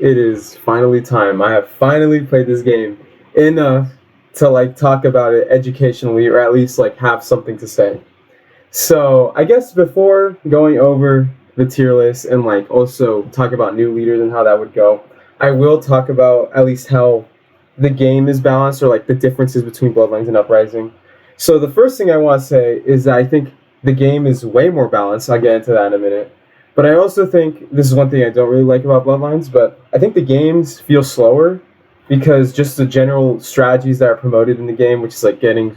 It is finally time. I have finally played this game enough to like talk about it educationally or at least like have something to say. So I guess before going over the tier list and like also talk about new leaders and how that would go, I will talk about at least how the game is balanced or like the differences between Bloodlines and Uprising. So the first thing I want to say is that I think the game is way more balanced. I'll get into that in a minute. But I also think this is one thing I don't really like about Bloodlines, but I think the games feel slower because just the general strategies that are promoted in the game, which is like getting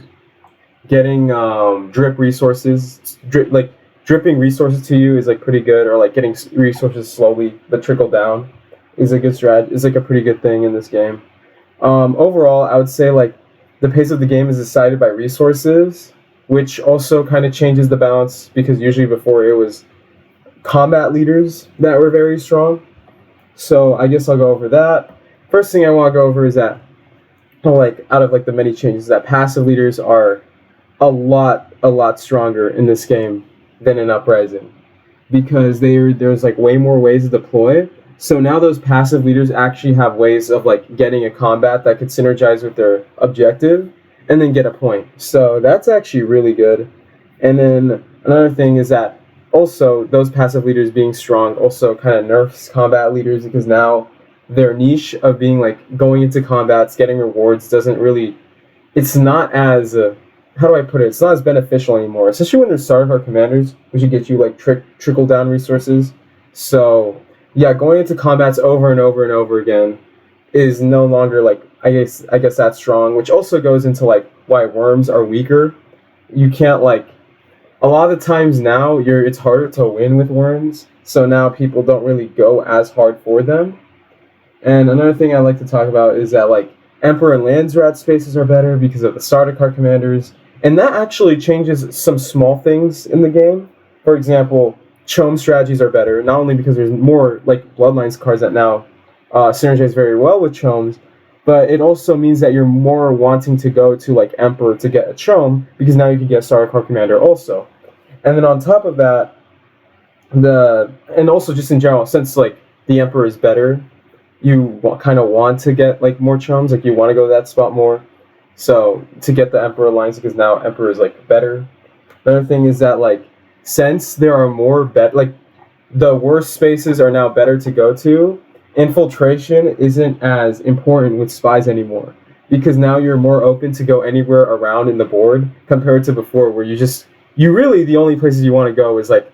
drip resources, like dripping resources to you is like pretty good, or like getting resources slowly but trickle down is a good strat. Is like a pretty good thing in this game. Overall, I would say like the pace of the game is decided by resources, which also kind of changes the balance because usually before it was combat leaders that were very strong. So I guess I'll go over that. First thing I want to go over is that, like, out of like the many changes, that passive leaders are a lot stronger in this game than in Uprising because there's like way more ways to deploy. So now those passive leaders actually have ways of like getting a combat that could synergize with their objective and then get a point. So that's actually really good. And then another thing is that also those passive leaders being strong also kind of nerfs combat leaders because now their niche of being like going into combats, getting rewards doesn't really, it's not as how do I put it? It's not as beneficial anymore, especially when there's starter card commanders, which would get you like trickle down resources. So yeah, going into combats over and over and over again is no longer like I guess that's strong, which also goes into like why worms are weaker. You can't like a lot of the times now it's harder to win with worms, so now people don't really go as hard for them. And another thing I like to talk about is that like Emperor and Landsrat spaces are better because of the starter card commanders, and that actually changes some small things in the game. For example, Chome strategies are better, not only because there's more like Bloodlines cards that now synergize very well with Chomes, but it also means that you're more wanting to go to like Emperor to get a Chome because now you can get starter card commander also. And then on top of that, and also just in general, since like the Emperor is better, you kind of want to get like more Chomes, like you want to go to that spot more. So to get the Emperor Alliance because now Emperor is like better. Another thing is that like since there are more like the worst spaces are now better to go to, infiltration isn't as important with spies anymore because now you're more open to go anywhere around in the board compared to before where you really the only places you want to go is like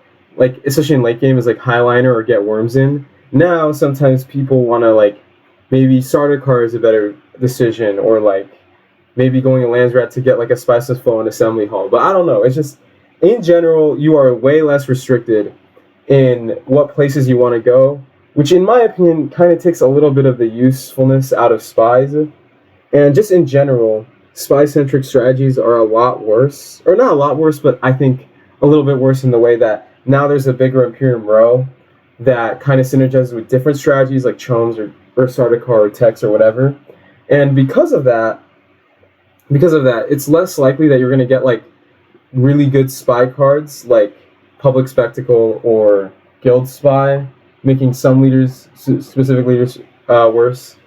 especially in late game is like Highliner or get worms in. Now sometimes people want to like maybe starter card is a better decision or like maybe going to Landsrat to get like a spiceless foe in Assembly Hall. But I don't know. It's just in general you are way less restricted in what places you want to go, which in my opinion kind of takes a little bit of the usefulness out of spies. And just in general, spy-centric strategies are a lot worse. Or not a lot worse, but I think a little bit worse in the way that now there's a bigger Imperium row that kind of synergizes with different strategies like Chomes or starter card or Tex or whatever. And because of that, it's less likely that you're going to get like really good spy cards like Public Spectacle or Guild Spy, making some leaders, specific leaders, worse.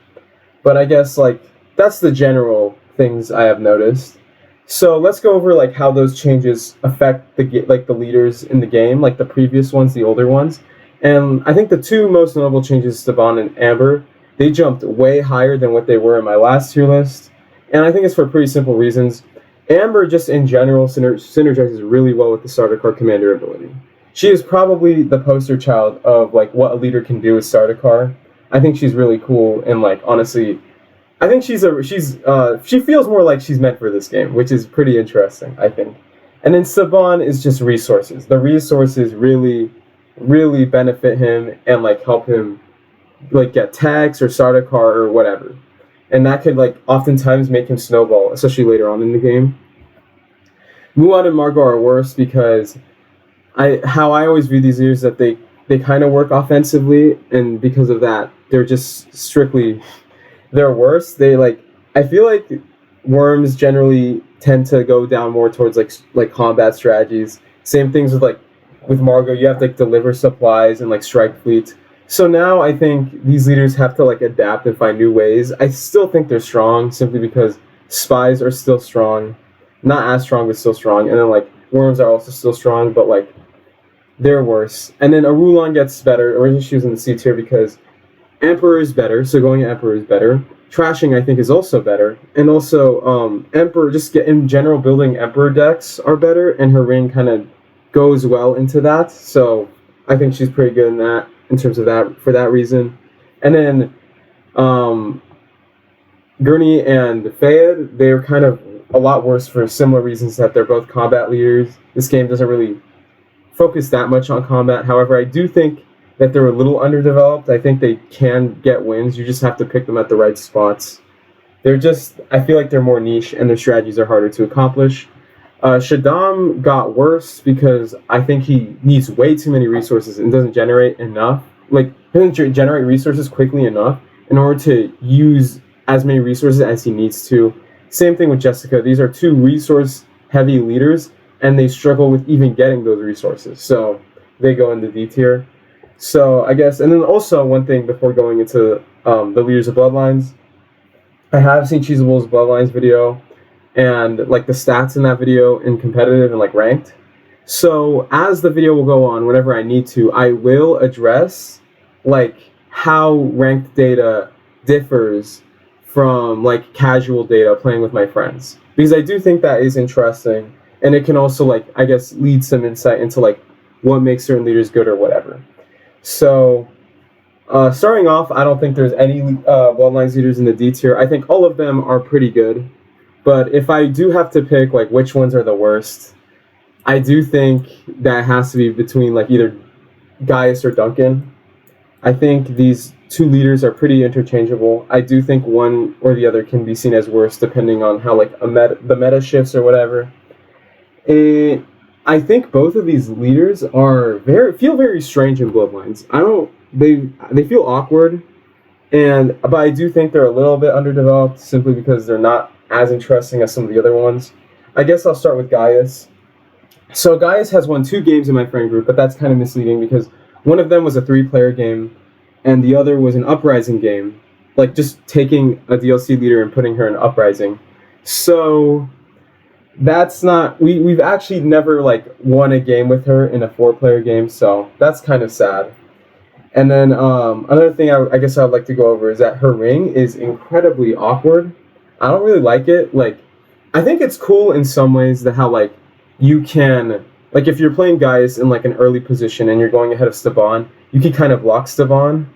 But I guess like that's the general things I have noticed. So let's go over like how those changes affect the leaders in the game, like the previous ones, the older ones. And I think the two most notable changes, Saban and Amber, they jumped way higher than what they were in my last tier list. And I think it's for pretty simple reasons. Amber, just in general, synergizes really well with the starter card commander ability. She is probably the poster child of like what a leader can do with starter card. I think she's really cool and like honestly, I think she feels more like she's meant for this game, which is pretty interesting, I think. And then Saban is just resources. The resources really, really benefit him and like help him like get tags or starter card or whatever. And that could like oftentimes make him snowball, especially later on in the game. Muad and Margot are worse because how I always view these leaders that they kind of work offensively, and because of that, they're just strictly they're worse. They like I feel like worms generally tend to go down more towards like combat strategies. Same things with Margot, you have to like deliver supplies and like strike fleet. So now I think these leaders have to like adapt and find new ways. I still think they're strong simply because spies are still strong, not as strong but still strong, and then like worms are also still strong, but like they're worse. And then Arulon gets better. Originally she was in the C tier because Emperor is better, so going Emperor is better. Trashing I think is also better, and also Emperor just get in general building Emperor decks are better, and her ring kind of goes well into that. So I think she's pretty good in that in terms of that for that reason. And then um, Gurney and Fayed, they're kind of a lot worse for similar reasons that they're both combat leaders. This game doesn't really focus that much on combat. However, I do think that they're a little underdeveloped. I think they can get wins. You just have to pick them at the right spots. I feel like they're more niche and their strategies are harder to accomplish. Shaddam got worse because I think he needs way too many resources and doesn't generate enough. Like, doesn't generate resources quickly enough in order to use as many resources as he needs to. Same thing with Jessica. These are two resource-heavy leaders, and they struggle with even getting those resources. So they go into D tier. So I guess, and then also one thing before going into the leaders of Bloodlines, I have seen Cheeseable's Bloodlines video, and like the stats in that video in competitive and like ranked. So as the video will go on, whenever I need to, I will address like how ranked data differs from like casual data playing with my friends, because I do think that is interesting, and it can also like I guess lead some insight into like what makes certain leaders good or whatever. So starting off, I don't think there's any Bloodlines leaders in the D tier. I think all of them are pretty good. But if I do have to pick like which ones are the worst, I do think that has to be between like either Gaius or Duncan. I think these two leaders are pretty interchangeable. I do think one or the other can be seen as worse depending on how like the meta shifts or whatever. I think both of these leaders are feel very strange in Bloodlines. They feel awkward, but I do think they're a little bit underdeveloped simply because they're not as interesting as some of the other ones. I guess I'll start with Gaius. So Gaius has won 2 games in my friend group, but that's kind of misleading because one of them was a 3-player game and the other was an Uprising game, like just taking a DLC leader and putting her in Uprising. So that's not, we've actually never like won a game with her in a 4-player game, so that's kind of sad. And then another thing I guess I'd like to go over is that her ring is incredibly awkward. I don't really like it. Like, I think it's cool in some ways that how like you can, like if you're playing Gaius in like an early position and you're going ahead of Staban, you can kind of block Staban,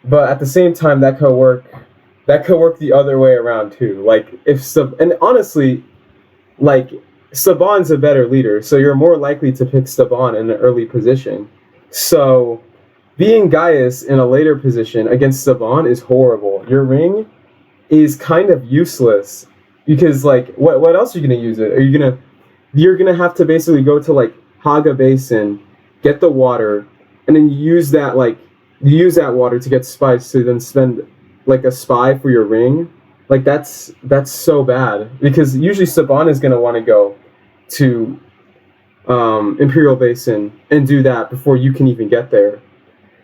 but at the same time that could work the other way around too. Like and honestly, like Staban's a better leader, so you're more likely to pick Staban in an early position. So being Gaius in a later position against Staban is horrible. Your ring is kind of useless because like what else are you gonna use it? You're gonna have to basically go to like Haga Basin, get the water, and then use that water to get spice to then spend like a spy for your ring. Like that's so bad because usually Saban is gonna want to go to Imperial Basin and do that before you can even get there,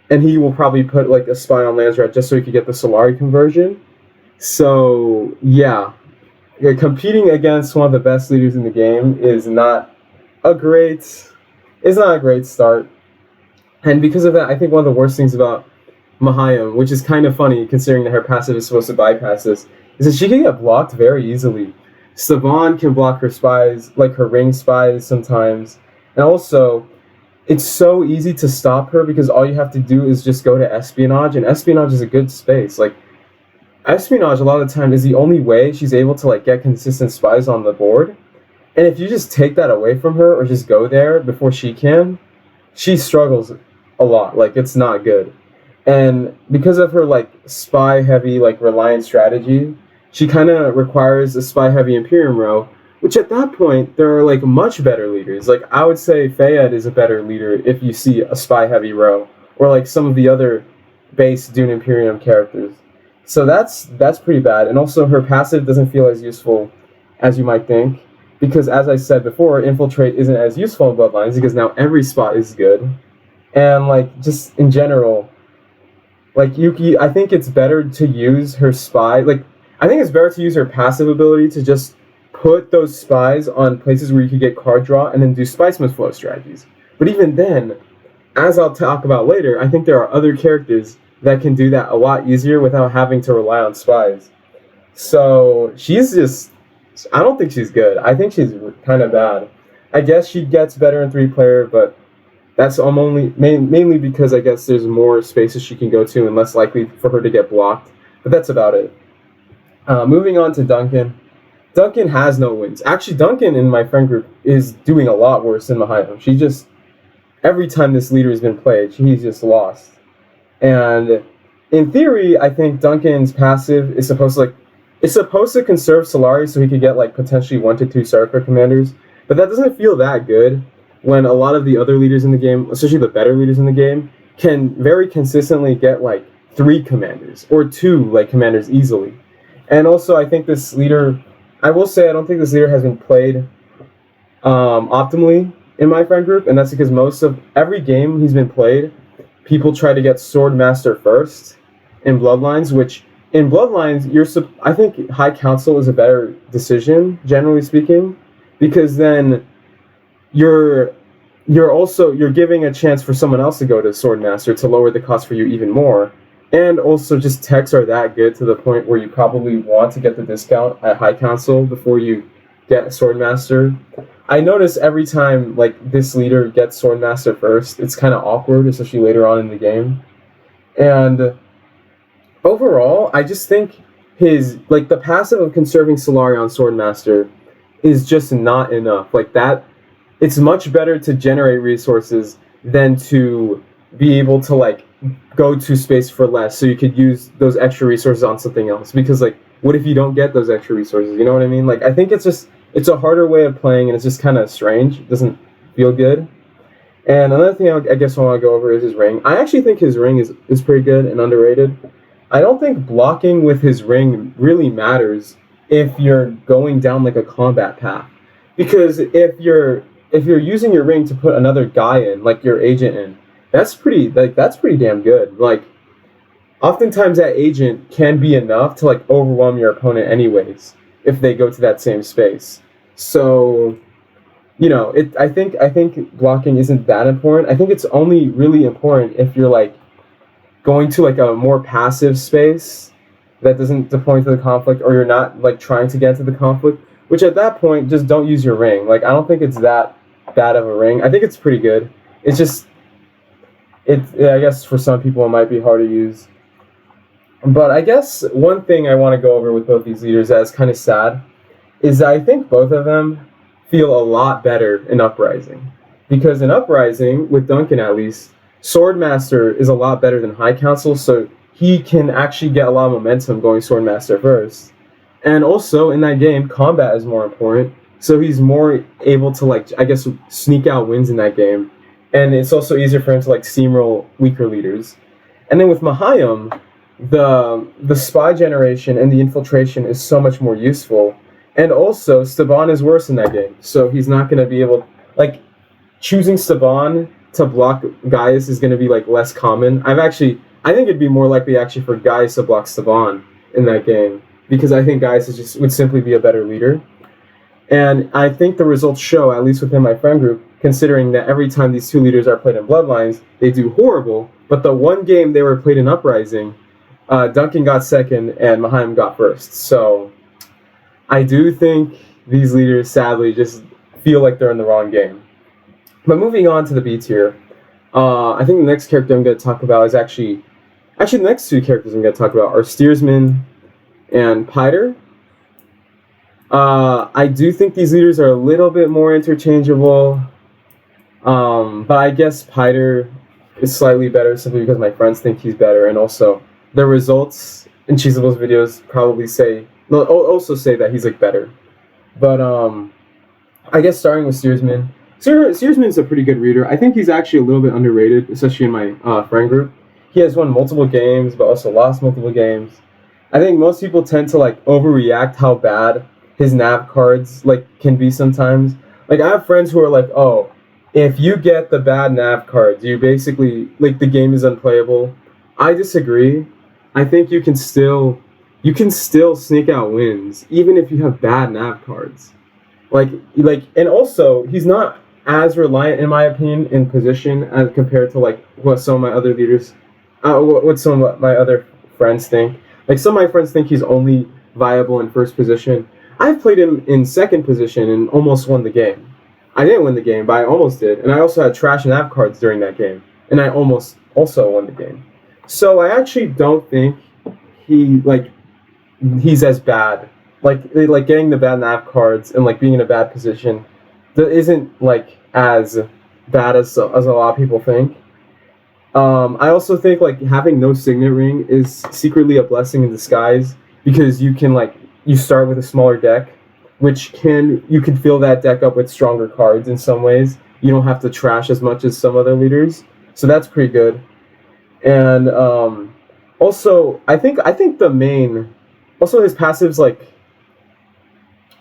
and he will probably put like a spy on Landsrat just so he could get the Solari conversion. So yeah, competing against one of the best leaders in the game is not a great start. And because of that, I think one of the worst things about Mahayam, which is kind of funny considering that her passive is supposed to bypass this, is that she can get blocked very easily. Saban can block her spies, like her ring spies sometimes. And also, it's so easy to stop her because all you have to do is just go to Espionage, and Espionage is a good space. Like, Espionage a lot of the time is the only way she's able to like get consistent spies on the board. And if you just take that away from her or just go there before she can, she struggles a lot. Like, it's not good. And because of her like spy heavy like reliant strategy, she kind of requires a spy heavy Imperium row, which at that point there are like much better leaders. Like, I would say Fayed is a better leader if you see a spy heavy row, or like some of the other base Dune Imperium characters. So that's pretty bad. And also her passive doesn't feel as useful as you might think, because as I said before, Infiltrate isn't as useful in Bloodlines because now every spot is good. And like just in general, Like Yuki, I think it's better to use her spy. Like I think it's better to use her passive ability to just put those spies on places where you could get card draw and then do spy smith flow strategies. But even then, as I'll talk about later, I think there are other characters that can do that a lot easier without having to rely on spies. So she's just, I don't think she's good. I think she's kind of bad. I guess she gets better in 3-player, but that's mainly because I guess there's more spaces she can go to and less likely for her to get blocked. But that's about it. Moving on to Duncan. Duncan has no wins. Actually, Duncan in my friend group is doing a lot worse than Mahayam. She just, every time this leader has been played, he's just lost. And in theory, I think Duncan's passive is supposed to conserve Solari so he could get like potentially 1 to 2 Sarkar commanders. But that doesn't feel that good when a lot of the other leaders in the game, especially the better leaders in the game, can very consistently get like 3 commanders or 2 like commanders easily. And also, I think this leader, I will say I don't think this leader has been played optimally in my friend group, and that's because most of every game he's been played, people try to get Swordmaster first in Bloodlines, which in Bloodlines, I think High Council is a better decision, generally speaking, because then you're giving a chance for someone else to go to Swordmaster to lower the cost for you even more. And also just techs are that good to the point where you probably want to get the discount at High Council before you get Swordmaster. I notice every time like this leader gets Swordmaster first, it's kind of awkward, especially later on in the game. And overall, I just think his like the passive of conserving Solari on Swordmaster is just not enough. Like that, it's much better to generate resources than to be able to like go to space for less so you could use those extra resources on something else. Because like, what if you don't get those extra resources? You know what I mean? Like, I think it's a harder way of playing, and it's just kind of strange. It doesn't feel good. And another thing I guess I want to go over is his ring. I actually think his ring is pretty good and underrated. I don't think blocking with his ring really matters if you're going down like a combat path. Because if you're using your ring to put another guy in, like your agent in, that's pretty damn good. Like, oftentimes that agent can be enough to like overwhelm your opponent anyways if they go to that same space. So, you know, I think blocking isn't that important. I think it's only really important if you're like going to like a more passive space that doesn't deploy to the conflict, or you're not like trying to get into the conflict, which at that point just don't use your ring. Like, I don't think it's that bad of a ring. I think it's pretty good. It's just I guess for some people it might be hard to use. But I guess one thing I want to go over with both these leaders that is kind of sad is that I think both of them feel a lot better in Uprising. Because in Uprising, with Duncan at least, Swordmaster is a lot better than High Council, so he can actually get a lot of momentum going Swordmaster first. And also, in that game, combat is more important, so he's more able to, like, I guess, sneak out wins in that game. And it's also easier for him to like steamroll weaker leaders. And then with Mahayam, the spy generation and the infiltration is so much more useful. And also, Staban is worse in that game, so he's not going to be able, like, choosing Staban to block Gaius is going to be like less common. I think it'd be more likely actually for Gaius to block Staban in that game, because I think Gaius would simply be a better leader. And I think the results show, at least within my friend group, considering that every time these two leaders are played in Bloodlines, they do horrible. But the one game they were played in Uprising, Duncan got second and Mahayam got first. So I do think these leaders, sadly, just feel like they're in the wrong game. But moving on to the B tier, I think the next character I'm going to talk about is actually the next 2 characters I'm going to talk about are Steersman and Piter. I do think these leaders are a little bit more interchangeable, but I guess Piter is slightly better simply because my friends think he's better, and also the results in Cheesables videos probably also say that he's like better. But I guess starting with Steersman. Steersman's a pretty good reader. I think he's actually a little bit underrated, especially in my friend group. He has won multiple games, but also lost multiple games. I think most people tend to like overreact how bad his nav cards like can be sometimes. Like, I have friends who are like, oh, if you get the bad nav cards, you basically like the game is unplayable. I disagree. I think you can still sneak out wins even if you have bad nav cards. And also he's not as reliant, in my opinion, in position as compared to like what some of my other leaders, what some of my other friends think. Like some of my friends think he's only viable in first position. I've played him in second position and almost won the game. I didn't win the game, but I almost did, and I also had trash nav cards during that game, and I almost also won the game. So I actually don't think he like he's as bad. Like getting the bad nav cards and like being in a bad position that isn't like as bad as a lot of people think. I also think like having no signet ring is secretly a blessing in disguise because you start with a smaller deck, which you can fill that deck up with stronger cards in some ways. You don't have to trash as much as some other leaders, so that's pretty good. And also I think the main also his passives like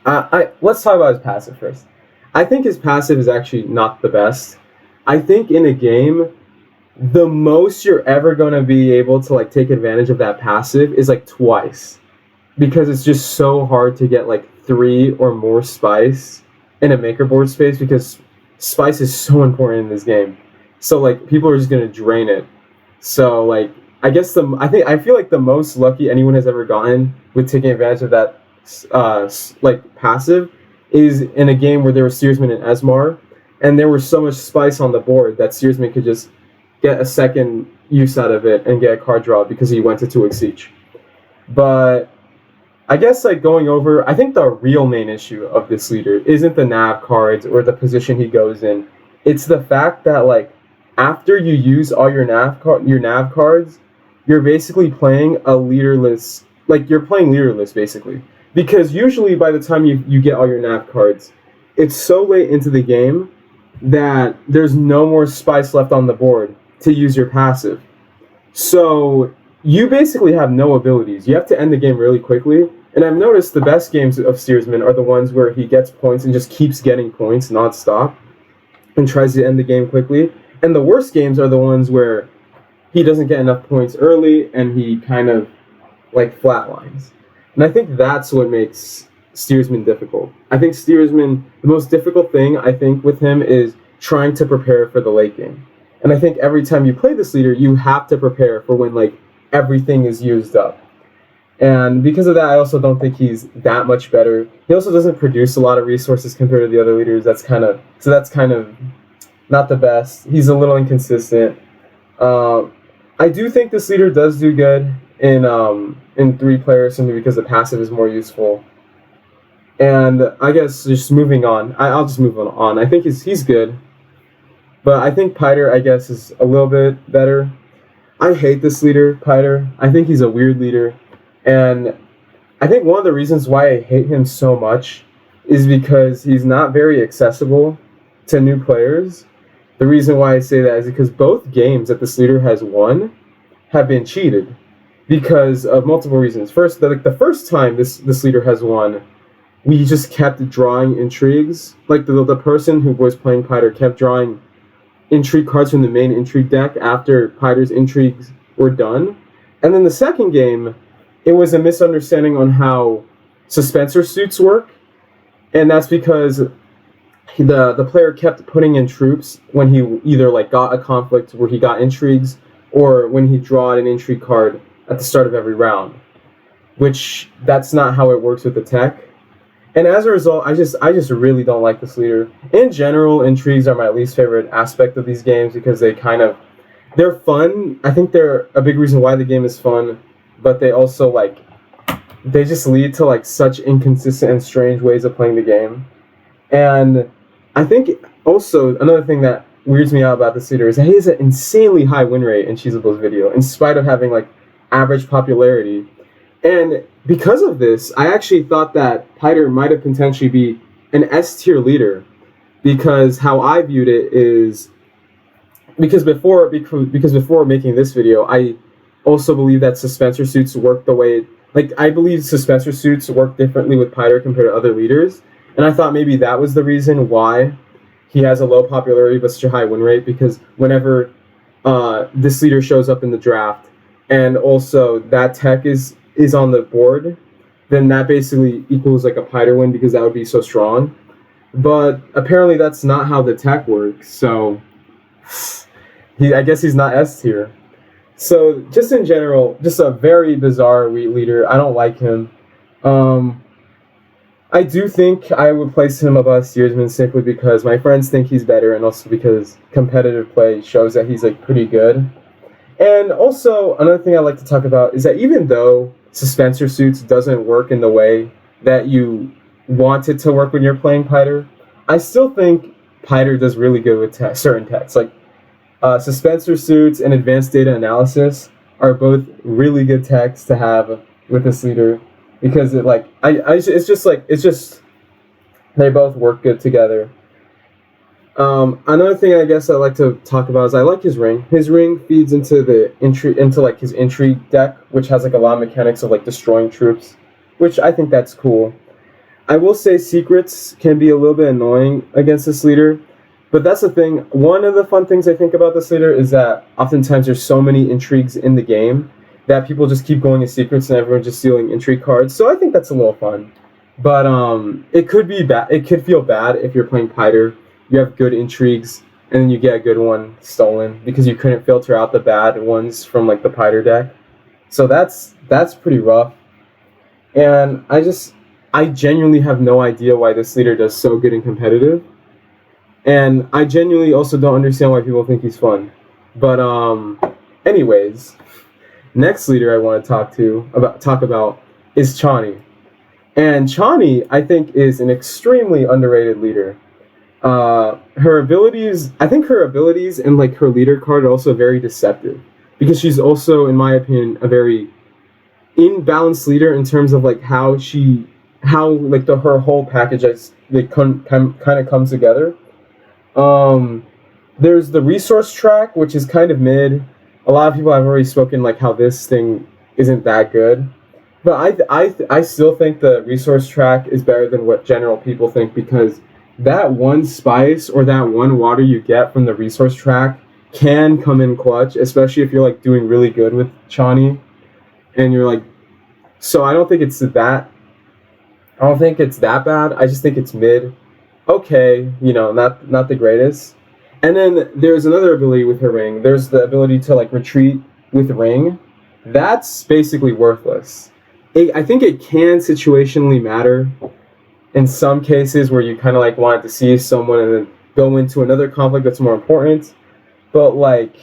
I let's talk about his passive first. I think his passive is actually not the best. I think in a game, the most you're ever gonna be able to like take advantage of that passive is like twice, because it's just so hard to get like three or more spice in a maker board space because spice is so important in this game. So like people are just gonna drain it. So like I feel like the most lucky anyone has ever gotten with taking advantage of that like passive is in a game where there was Steersman and Esmar, and there was so much spice on the board that Steersman could just get a second use out of it and get a card draw because he went to 2 Siege. But I guess like going over, I think the real main issue of this leader isn't the nav cards or the position he goes in. It's the fact that like after you use all your nav cards, you're basically playing a leaderless, like you're playing leaderless basically. Because usually by the time you get all your nav cards, it's so late into the game that there's no more spice left on the board to use your passive. So you basically have no abilities. You have to end the game really quickly. And I've noticed the best games of Steersman are the ones where he gets points and just keeps getting points nonstop and tries to end the game quickly. And the worst games are the ones where he doesn't get enough points early and he kind of like flatlines. And I think that's what makes Steersman difficult. I think Steersman, the most difficult thing I think with him is trying to prepare for the late game. And I think every time you play this leader, you have to prepare for when like everything is used up. And because of that, I also don't think he's that much better. He also doesn't produce a lot of resources compared to the other leaders. That's kind of not the best. He's a little inconsistent. I do think this leader does do good in 3 players simply because the passive is more useful. And I guess just moving on, I'll just move on. I think he's good, but I think Piter, I guess, is a little bit better. I hate this leader, Piter. I think he's a weird leader, and I think one of the reasons why I hate him so much is because he's not very accessible to new players. The reason why I say that is because both games that this leader has won have been cheated because of multiple reasons. First, the first time this leader has won, we just kept drawing intrigues. Like the person who was playing Piter kept drawing intrigue cards from the main intrigue deck after Piter's intrigues were done. And then the second game, it was a misunderstanding on how suspensor suits work. And that's because the player kept putting in troops when he either like got a conflict where he got intrigues or when he drawed an intrigue card at the start of every round, which that's not how it works with the tech. And as a result, I just really don't like this leader. In general, intrigues are my least favorite aspect of these games because they're fun. I think they're a big reason why the game is fun, but they also they just lead to like such inconsistent and strange ways of playing the game. And I think also another thing that weirds me out about this leader is that he has an insanely high win rate in Cheesables video, in spite of having like average popularity. And because of this, I actually thought that Piter might have potentially be an S tier leader, because how I viewed it is because before making this video, I also believe that suspensor suits work the way I believe suspensor suits work differently with Piter compared to other leaders, and I thought maybe that was the reason why he has a low popularity but such a high win rate, because whenever this leader shows up in the draft, and also that tech is on the board, then that basically equals like a Piter win because that would be so strong. But apparently that's not how the tech works. So I guess he's not S tier. So just in general, just a very bizarre wheat leader. I don't like him. Um, I do think I would place him above Steersman simply because my friends think he's better, and also because competitive play shows that he's like pretty good. And also another thing I like to talk about is that even though Suspensor Suits doesn't work in the way that you want it to work when you're playing Piter, I still think Piter does really good with certain techs. Like Suspensor Suits and Advanced Data Analysis are both really good techs to have with this leader because it's just they both work good together. Another thing I guess I like to talk about is I like his ring. His ring feeds into like his intrigue deck, which has like a lot of mechanics of like destroying troops, which I think that's cool. I will say secrets can be a little bit annoying against this leader, but that's the thing. One of the fun things I think about this leader is that oftentimes there's so many intrigues in the game that people just keep going to secrets and everyone's just stealing intrigue cards. So I think that's a little fun. But it could be bad. It could feel bad if you're playing Piter. You have good intrigues, and then you get a good one stolen because you couldn't filter out the bad ones from like the Piter deck. So that's pretty rough. And I genuinely have no idea why this leader does so good in competitive. And I genuinely also don't understand why people think he's fun. But anyways, next leader I want to talk about is Chani. And Chani, I think, is an extremely underrated leader. Her abilities and like her leader card are also very deceptive because she's also, in my opinion, a very imbalanced leader in terms of like how like her whole package kind of comes together. There's the resource track, which is kind of mid. A lot of people have already spoken like how this thing isn't that good, but I still think the resource track is better than what general people think because that one spice or that one water you get from the resource track can come in clutch, especially if you're like doing really good with Chani, and you're like, so I don't think it's that bad. I just think it's mid. Okay, not the greatest. And then there's another ability with her ring. There's the ability to like retreat with ring. That's basically worthless. I think it can situationally matter in some cases where you kind of like wanted to see someone and then go into another conflict that's more important. But like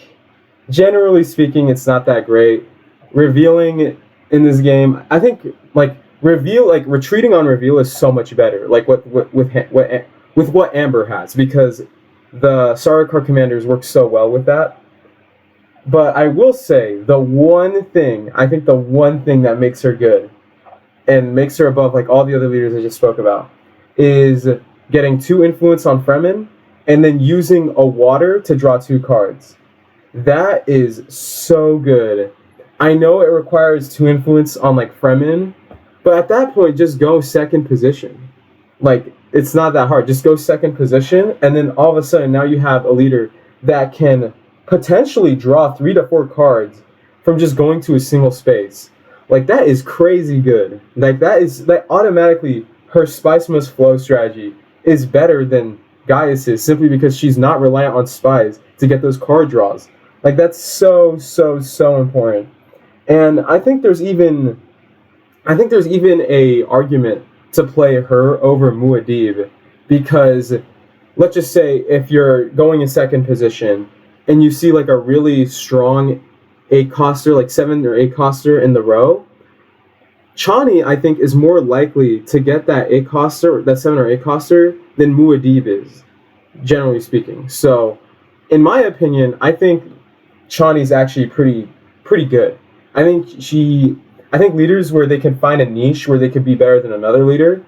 generally speaking, it's not that great. Revealing in this game, I think like retreating on reveal is so much better. Like with what Amber has, because the Sardaukar commanders work so well with that. But I will say the one thing that makes her good and makes her above like all the other leaders I just spoke about is getting 2 influence on Fremen and then using a water to draw 2 cards. That is so good. I know it requires 2 influence on like Fremen, but at that point just go second position. Like it's not that hard. Just go second position, and then all of a sudden now you have a leader that can potentially draw 3 to 4 cards from just going to a single space. Like that is crazy good. Like that automatically her Spice Must Flow strategy is better than Gaius's simply because she's not reliant on spies to get those card draws. Like that's so important. And I think there's even a argument to play her over Muad'Dib because let's just say if you're going in second position and you see like a really strong 8-coster, like 7 or 8-coster in the row, Chani, I think, is more likely to get that 8-coster, that 7 or 8-coster, than Muad'Dib is, generally speaking. So, in my opinion, I think Chani's actually pretty good. I think leaders where they can find a niche where they could be better than another leader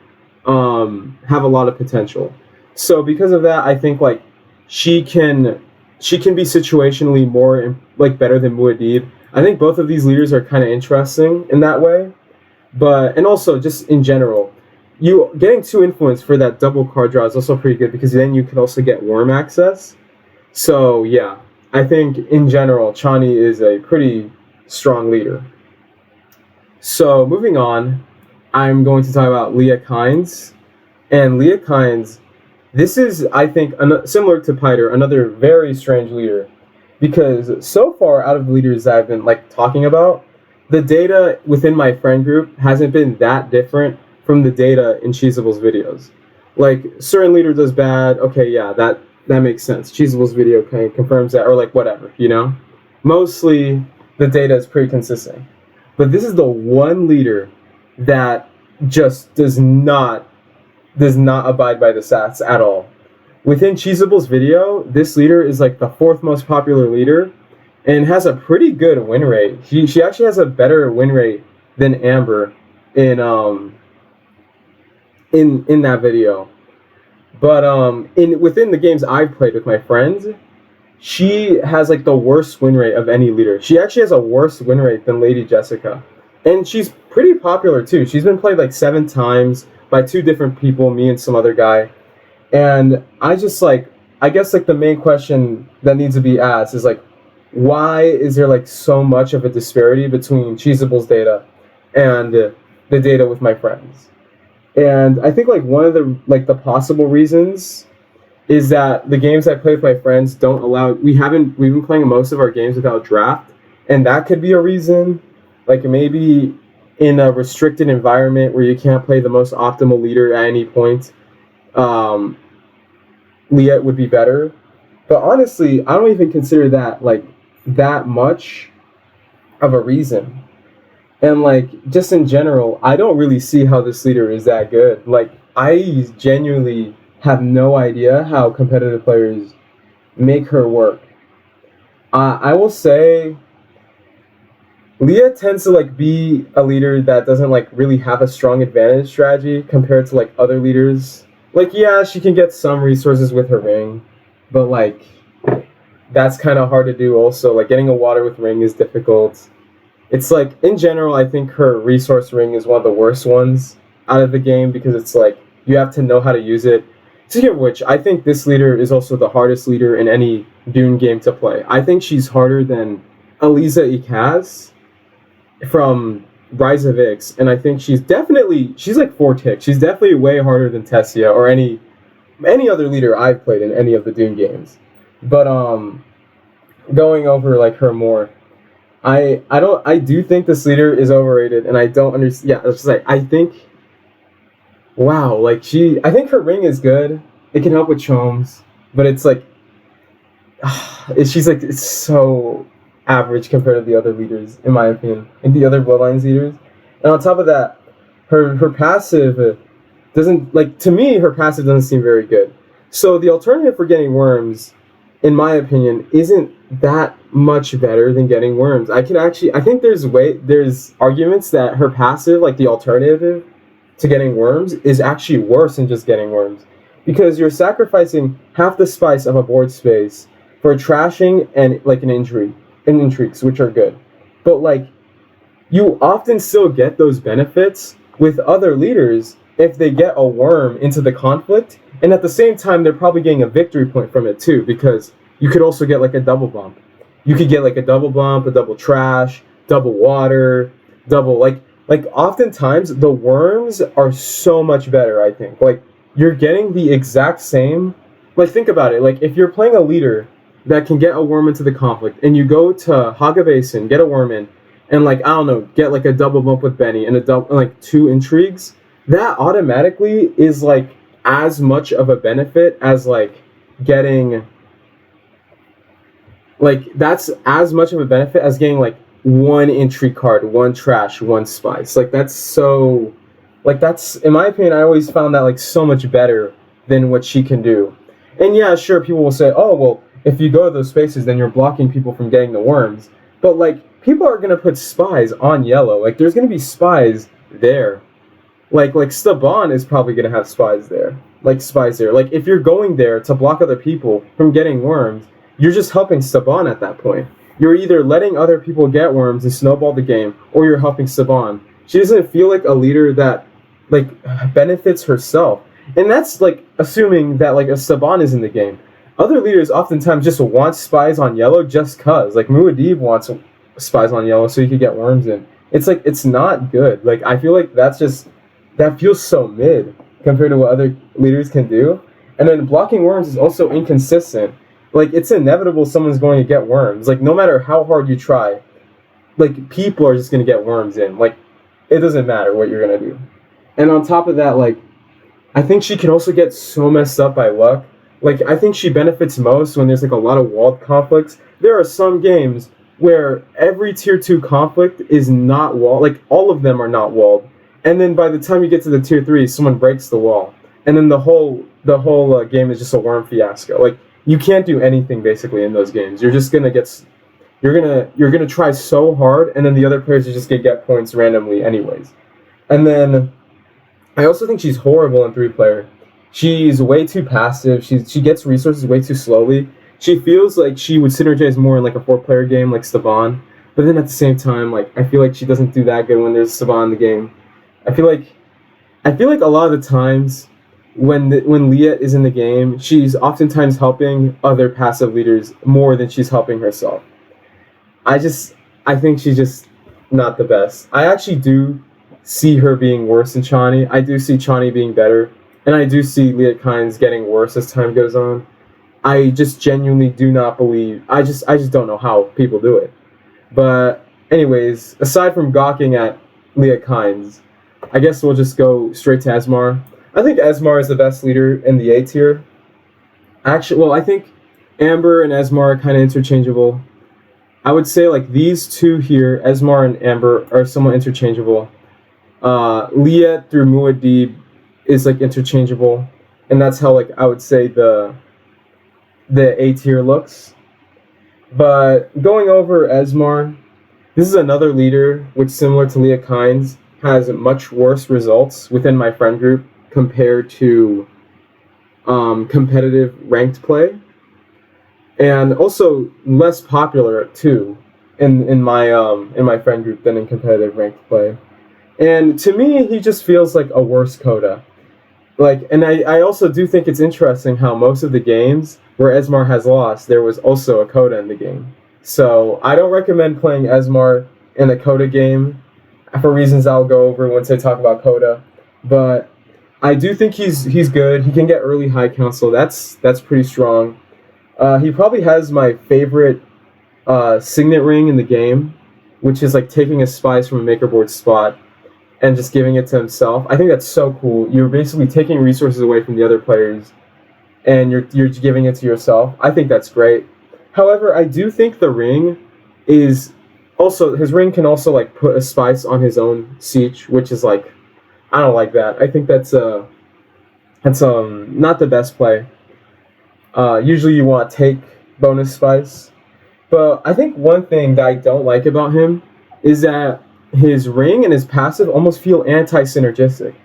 have a lot of potential. So because of that, I think like she can be situationally more like better than Muad'Dib. I think both of these leaders are kind of interesting in that way. And also just in general, you getting 2 influence for that double card draw is also pretty good because then you can also get worm access. So yeah, I think in general, Chani is a pretty strong leader. So moving on, I'm going to talk about Leah Kynes. And Leah Kynes, this is, I think, similar to Piter, another very strange leader. Because so far out of the leaders that I've been like talking about, the data within my friend group hasn't been that different from the data in Cheesable's videos. Like, certain leader does bad, okay, yeah, that makes sense. Cheesable's video kind of confirms that, or like whatever, you know? Mostly, the data is pretty consistent. But this is the one leader that just does not abide by the stats at all. Within Cheesable's video, this leader is like the 4th most popular leader and has a pretty good win rate. She actually has a better win rate than Amber in that video. But within the games I've played with my friends, she has like the worst win rate of any leader. She actually has a worse win rate than Lady Jessica. And she's pretty popular too. She's been played like 7 times by 2 different people, me and some other guy. And I guess like the main question that needs to be asked is like, why is there like so much of a disparity between Cheesable's data and the data with my friends? And I think like one of the possible reasons is that the games I play with my friends don't allow, we've been playing most of our games without draft, and that could be a reason. Like maybe in a restricted environment where you can't play the most optimal leader at any point, Leah would be better. But honestly, I don't even consider that like that much of a reason. And like just in general, I don't really see how this leader is that good. Like I genuinely have no idea how competitive players make her work. I will say Leah tends to like be a leader that doesn't like really have a strong advantage strategy compared to like other leaders. Like yeah, she can get some resources with her ring, but like that's kind of hard to do also. Like getting a water with ring is difficult. It's like in general, I think her resource ring is one of the worst ones out of the game because it's like you have to know how to use it. Speaking of which, I think this leader is also the hardest leader in any Dune game to play. I think she's harder than Eliza Ikaz from Rise of Ix, and I think she's like 4 ticks. She's definitely way harder than Tessia or any other leader I've played in any of the Dune games. But going over like her more, I do think this leader is overrated, and I don't understand. Yeah, it's just like I think. Wow, like I think her ring is good. It can help with chomes, but it's like, it's so average compared to the other leaders, in my opinion, and the other Bloodlines leaders. And on top of that, her passive doesn't, like, to me, her passive doesn't seem very good. So the alternative for getting worms, in my opinion, isn't that much better than getting worms. I think there's arguments that her passive, like the alternative to getting worms, is actually worse than just getting worms, because you're sacrificing half the spice of a board space for trashing and like an intrigues, which are good, but like you often still get those benefits with other leaders if they get a worm into the conflict, and at the same time they're probably getting a victory point from it too, because you could also get like a double bump. You could get like a double bump, a double trash, double water, double like oftentimes the worms are so much better, I think. Like you're getting the exact same, like think about it, like if you're playing a leader that can get a worm into the conflict and you go to Haga Basin, get a worm in, and like I don't know, get like a double bump with Benny and like 2 intrigues, that automatically is like as much of a benefit as like getting, like that's as much of a benefit as getting like 1 intrigue card, 1 trash, 1 spice. Like that's in my opinion, I always found that like so much better than what she can do. And yeah, sure, people will say, oh well, if you go to those spaces, then you're blocking people from getting the worms. But like people are gonna put spies on yellow. Like there's gonna be spies there. Like Staban is probably gonna have spies there. Like if you're going there to block other people from getting worms, you're just helping Staban at that point. You're either letting other people get worms and snowball the game, or you're helping Staban. She doesn't feel like a leader that like benefits herself. And that's like assuming that like a Staban is in the game. Other leaders oftentimes just want spies on yellow just cause. Like Muad'Dib wants spies on yellow so you could get worms in. It's like it's not good. Like I feel like that feels so mid compared to what other leaders can do. And then blocking worms is also inconsistent. Like it's inevitable someone's going to get worms. Like no matter how hard you try, like people are just going to get worms in. Like it doesn't matter what you're going to do. And on top of that, like I think she can also get so messed up by luck. Like I think she benefits most when there's like a lot of walled conflicts. There are some games where every tier 2 conflict is not walled. Like all of them are not walled. And then by the time you get to the tier 3, someone breaks the wall. And then the whole game is just a worm fiasco. Like you can't do anything basically in those games. You're just gonna get you're gonna try so hard, and then the other players are just gonna get points randomly anyways. And then I also think she's horrible in 3-player. She's way too passive. She gets resources way too slowly. She feels like she would synergize more in like a 4-player game like Staban, but then at the same time, like I feel like she doesn't do that good when there's Staban in the game. I feel like a lot of the times when Leah is in the game, she's oftentimes helping other passive leaders more than she's helping herself. I think she's just not the best. I actually do see her being worse than Chani. I do see Chani being better, and I do see Leah Kynes getting worse as time goes on. I just genuinely do not believe. I just don't know how people do it. But anyways, aside from gawking at Leah Kynes, I guess we'll just go straight to Esmar. I think Esmar is the best leader in the A tier. Actually, well, I think Amber and Esmar are kind of interchangeable. I would say like these two here, Esmar and Amber, are somewhat interchangeable. Leah through Muad'Dib is like interchangeable, and that's how like I would say the A tier looks. But going over Esmar, this is another leader which, similar to Leah Kynes, has much worse results within my friend group compared to competitive ranked play, and also less popular too in my friend group than in competitive ranked play. And to me, he just feels like a worse Coda. Like, and I also do think it's interesting how most of the games where Esmar has lost, there was also a Coda in the game. So I don't recommend playing Esmar in a Coda game for reasons I'll go over once I talk about Coda. But I do think he's good. He can get early high council. That's pretty strong. He probably has my favorite signet ring in the game, which is like taking a spice from a makerboard spot and just giving it to himself. I think that's so cool. You're basically taking resources away from the other players, and you're giving it to yourself. I think that's great. However, I do think the ring is also, his ring can also like put a spice on his own siege, which is like, I don't like that. I think that's not the best play. Usually you want to take bonus spice, but I think one thing that I don't like about him is that his ring and his passive almost feel anti-synergistic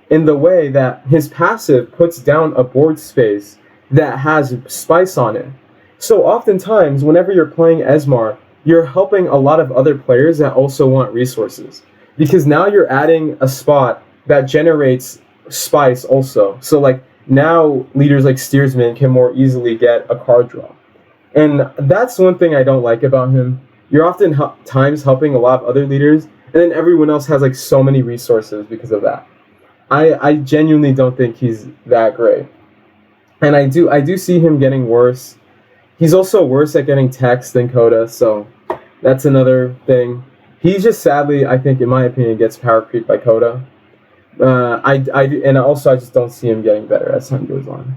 in the way that his passive puts down a board space that has spice on it. So oftentimes, whenever you're playing Esmar, you're helping a lot of other players that also want resources, because now you're adding a spot that generates spice also. So like now leaders like Steersman can more easily get a card draw. And that's one thing I don't like about him. You're often times helping a lot of other leaders, and then everyone else has like so many resources because of that. I genuinely don't think he's that great. And I do see him getting worse. He's also worse at getting text than Coda, so that's another thing. He just sadly, I think, in my opinion, gets power creep by Coda. I just don't see him getting better as time goes on.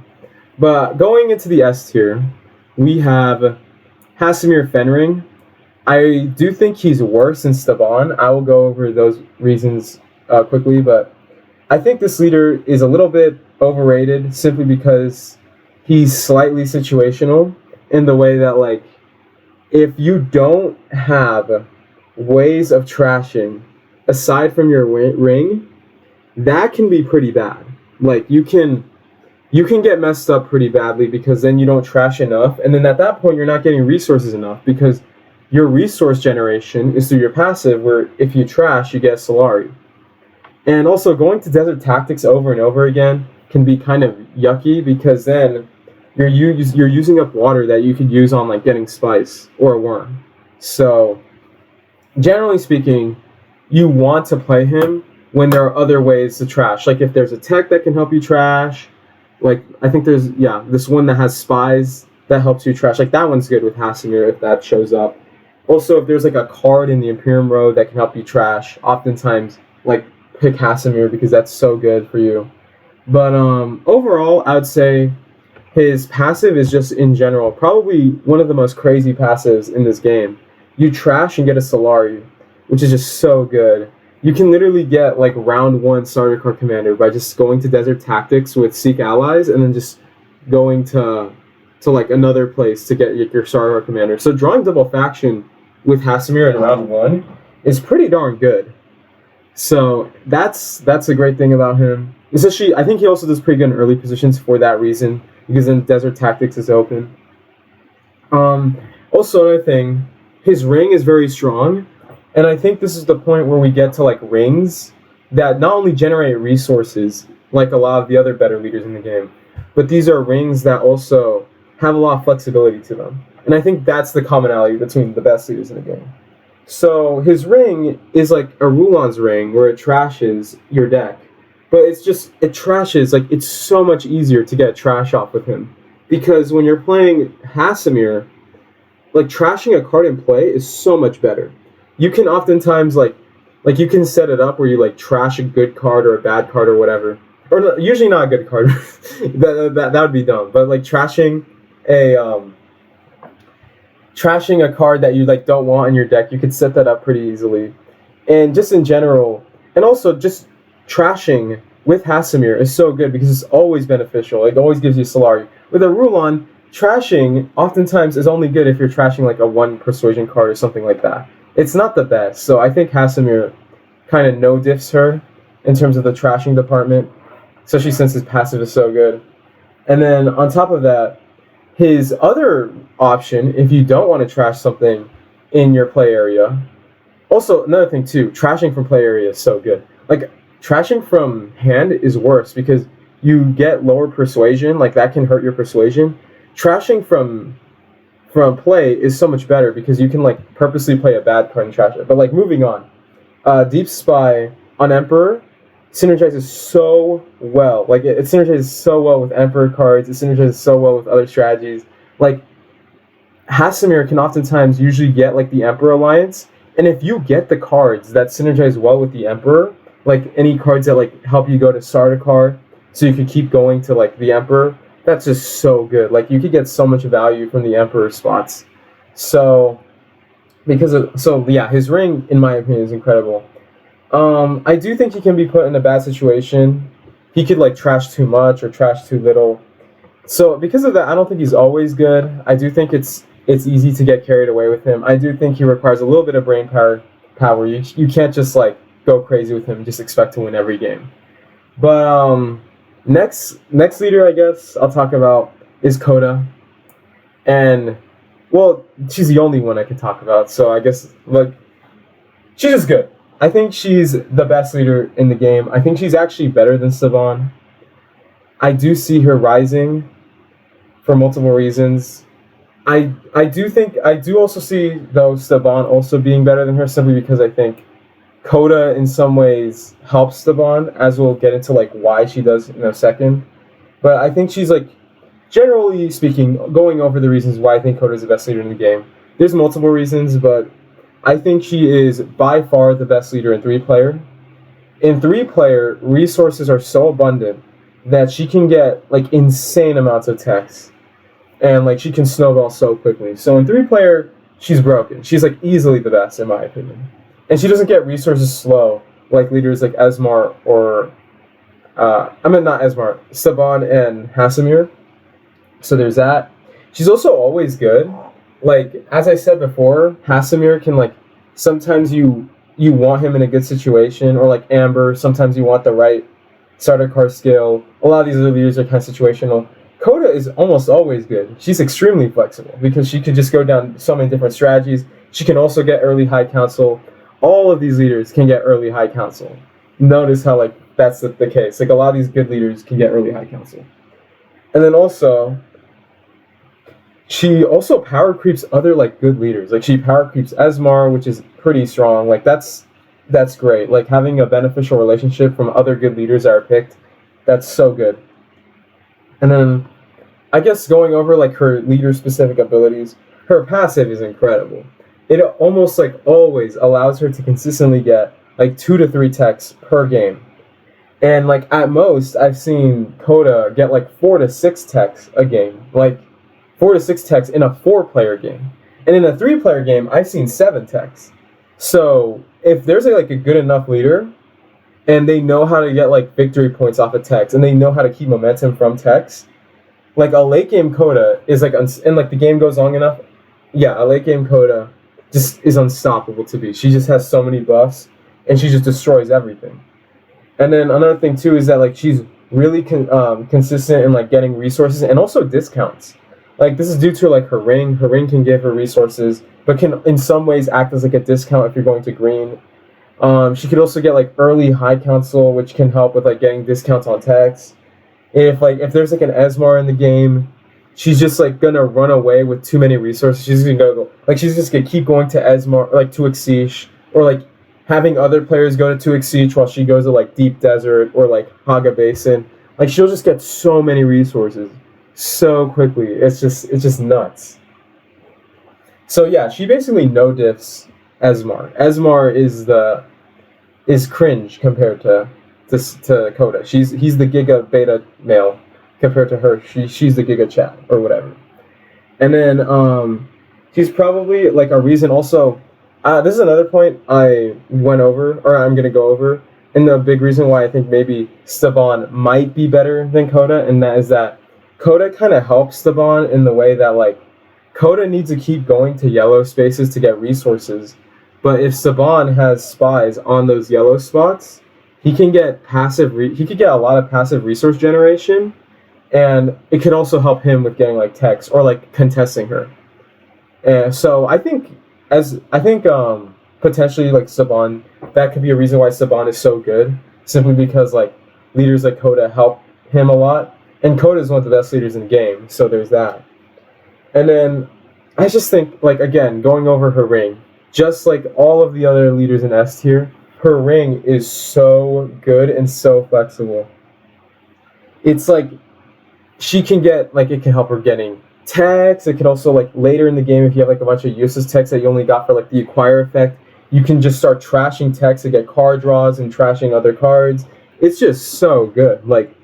But going into the S tier, we have Hasimir Fenring. I do think he's worse than Staban. I will go over those reasons quickly, but I think this leader is a little bit overrated simply because he's slightly situational in the way that, like, if you don't have ways of trashing aside from your ring, that can be pretty bad. Like, you can get messed up pretty badly because then you don't trash enough, and then at that point you're not getting resources enough because your resource generation is through your passive, where if you trash, you get Solari. And also, going to Desert Tactics over and over again can be kind of yucky because then you're using up water that you could use on like getting spice or a worm. So generally speaking, you want to play him when there are other ways to trash. Like if there's a tech that can help you trash, like I think there's this one that has spies that helps you trash. Like that one's good with Hasimir if that shows up. Also, if there's like a card in the Imperium Road that can help you trash, oftentimes like pick Hasimir because that's so good for you. But overall, I would say his passive is just in general probably one of the most crazy passives in this game. You trash and get a Solari, which is just so good. You can literally get like round one starter car commander by just going to Desert Tactics with Seek Allies and then just going to like another place to get your starter car commander. So drawing double faction with Hasimir in round one is pretty darn good. So that's a great thing about him. Especially, I think he also does pretty good in early positions for that reason, because then Desert Tactics is open. Also, another thing, his ring is very strong, and I think this is the point where we get to like rings that not only generate resources like a lot of the other better leaders in the game, but these are rings that also have a lot of flexibility to them. And I think that's the commonality between the best leaders in the game. So his ring is like a Rulan's ring where it trashes your deck. But it trashes, like it's so much easier to get trash off with him. Because when you're playing Hasimir, like trashing a card in play is so much better. You can oftentimes like you can set it up where you like trash a good card or a bad card or whatever. Or no, usually not a good card. that would be dumb. But like trashing a card that you like don't want in your deck, you could set that up pretty easily. And just in general, and also just trashing with Hasimir is so good because it's always beneficial. It always gives you Solari. With a Rulon, trashing oftentimes is only good if you're trashing like a 1 persuasion card or something like that. It's not the best. So I think Hasimir kind of no-diffs her in terms of the trashing department, especially since his passive is so good. And then on top of that, his other option, if you don't want to trash something in your play area, also another thing too, trashing from play area is so good. Like trashing from hand is worse because you get lower persuasion, like that can hurt your persuasion. Trashing from play is so much better because you can like purposely play a bad card and trash it. But like moving on, Deep Spy on Emperor synergizes so well. Like it synergizes so well with Emperor cards. It synergizes so well with other strategies. Like Hasimir can oftentimes usually get like the Emperor Alliance, and if you get the cards that synergize well with the Emperor, like any cards that like help you go to Sardaukar, so you could keep going to like the Emperor, that's just so good. Like you could get so much value from the Emperor spots. So his ring, in my opinion, is incredible. I do think he can be put in a bad situation. He could like trash too much or trash too little. So because of that, I don't think he's always good. I do think it's easy to get carried away with him. I do think he requires a little bit of brain power. You can't just like go crazy with him and just expect to win every game. But next leader I guess I'll talk about is Coda. And well, she's the only one I can talk about. So I guess like she's just good. I think she's the best leader in the game. I think she's actually better than Saban. I do see her rising for multiple reasons. I do also see though Saban also being better than her simply because I think Coda in some ways helps Saban, as we'll get into like why she does in a second. But I think she's like, generally speaking, going over the reasons why I think Coda is the best leader in the game. There's multiple reasons, but I think she is by far the best leader in 3-player. In 3-player, resources are so abundant that she can get like insane amounts of techs, and like she can snowball so quickly. So in 3-player, she's broken. She's like easily the best in my opinion, and she doesn't get resources slow like leaders like Esmar or not Esmar, Saban and Hasimir. So there's that. She's also always good. Like, as I said before, Hasimir can, like, sometimes you want him in a good situation, or like Amber, sometimes you want the right starter card skill. A lot of these other leaders are kind of situational. Coda is almost always good. She's extremely flexible because she could just go down so many different strategies. She can also get early high council. All of these leaders can get early high council. Notice how, like, that's the case. Like, a lot of these good leaders can get early high council. And then also, She also power creeps other like good leaders. Like she power creeps Esmar, which is pretty strong. Like that's great. Like having a beneficial relationship from other good leaders that are picked, that's so good. And then I guess going over like her leader specific abilities, her passive is incredible. It almost like always allows her to consistently get like 2 to 3 techs per game. And like at most I've seen Coda get like 4 to 6 techs a game. Like 4 to 6 techs in a 4 player game. And in a 3 player game I've seen 7 techs. So if there's like a good enough leader and they know how to get like victory points off of techs and they know how to keep momentum from techs, like a late game Coda is like and like the game goes long enough, yeah, a late game Coda just is unstoppable to beat. She just has so many buffs and she just destroys everything. And then another thing too is that like she's really consistent in like getting resources and also discounts. Like this is due to like her ring. Her ring can give her resources, but can in some ways act as like a discount if you're going to green. She could also get like early high council, which can help with like getting discounts on techs. If there's like an Esmar in the game, she's just like gonna run away with too many resources. She's gonna go like she's just gonna keep going to Esmar like to Exeesh, or like having other players go to Exeesh while she goes to like Deep Desert or like Haga Basin. Like she'll just get so many resources so quickly. It's just nuts. So yeah, she basically no diffs Esmar. Esmar is cringe compared to Coda. He's the Giga Beta male compared to her. She's the Giga Chat or whatever. And then she's probably like a reason also. This is another point I went over, or I'm gonna go over, and the big reason why I think maybe Staban might be better than Coda, and that is that Coda kind of helps Staban in the way that like Coda needs to keep going to yellow spaces to get resources, but if Staban has spies on those yellow spots, he can get he could get a lot of passive resource generation, and it could also help him with getting like techs or like contesting her. And so I think potentially like Saban, that could be a reason why Saban is so good, simply because like leaders like Coda help him a lot, and Coda is one of the best leaders in the game, so there's that. And then I just think like again going over her ring, just like all of the other leaders in S tier, her ring is so good and so flexible. It's like she can get like it can help her getting techs. It could also like later in the game if you have like a bunch of useless techs that you only got for like the acquire effect, you can just start trashing techs to get card draws and trashing other cards. It's just so good. Like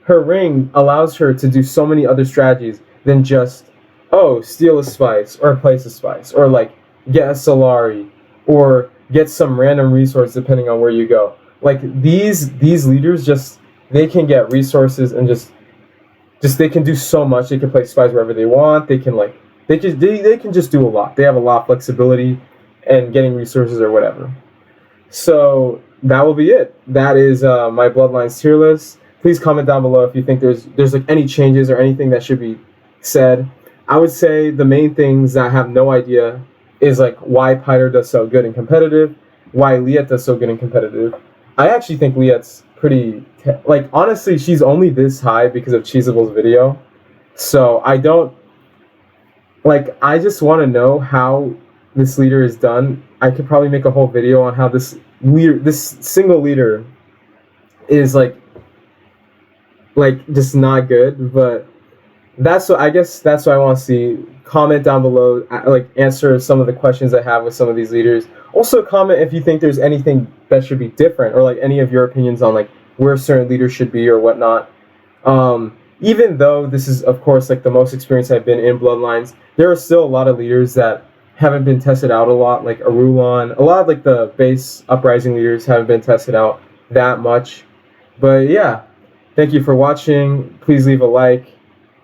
her ring allows her to do so many other strategies than just steal a spice or place a spice or like get a Solari or get some random resource depending on where you go. Like these leaders just they can get resources and just they can do so much. They can play spies wherever they want. They can like they can just do a lot. They have a lot of flexibility and getting resources or whatever. So that will be it. That is my Bloodlines tier list. Please comment down below if you think there's like any changes or anything that should be said. I would say the main things that I have no idea is like why Piter does so good in competitive, why Liet does so good in competitive. I actually think Liet's pretty like honestly she's only this high because of Cheesable's video, so I just want to know how this leader is done. I could probably make a whole video on how this single leader is like just not good, but I guess that's what I want to see. Comment down below, like answer some of the questions I have with some of these leaders. Also comment if you think there's anything that should be different or like any of your opinions on like where certain leaders should be or whatnot. Even though this is of course like the most experience I've been in Bloodlines, there are still a lot of leaders that haven't been tested out a lot, like Arulon. A lot of like the base uprising leaders haven't been tested out that much. But yeah, thank you for watching. Please leave a like,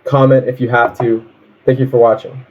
comment if you have to. Thank you for watching.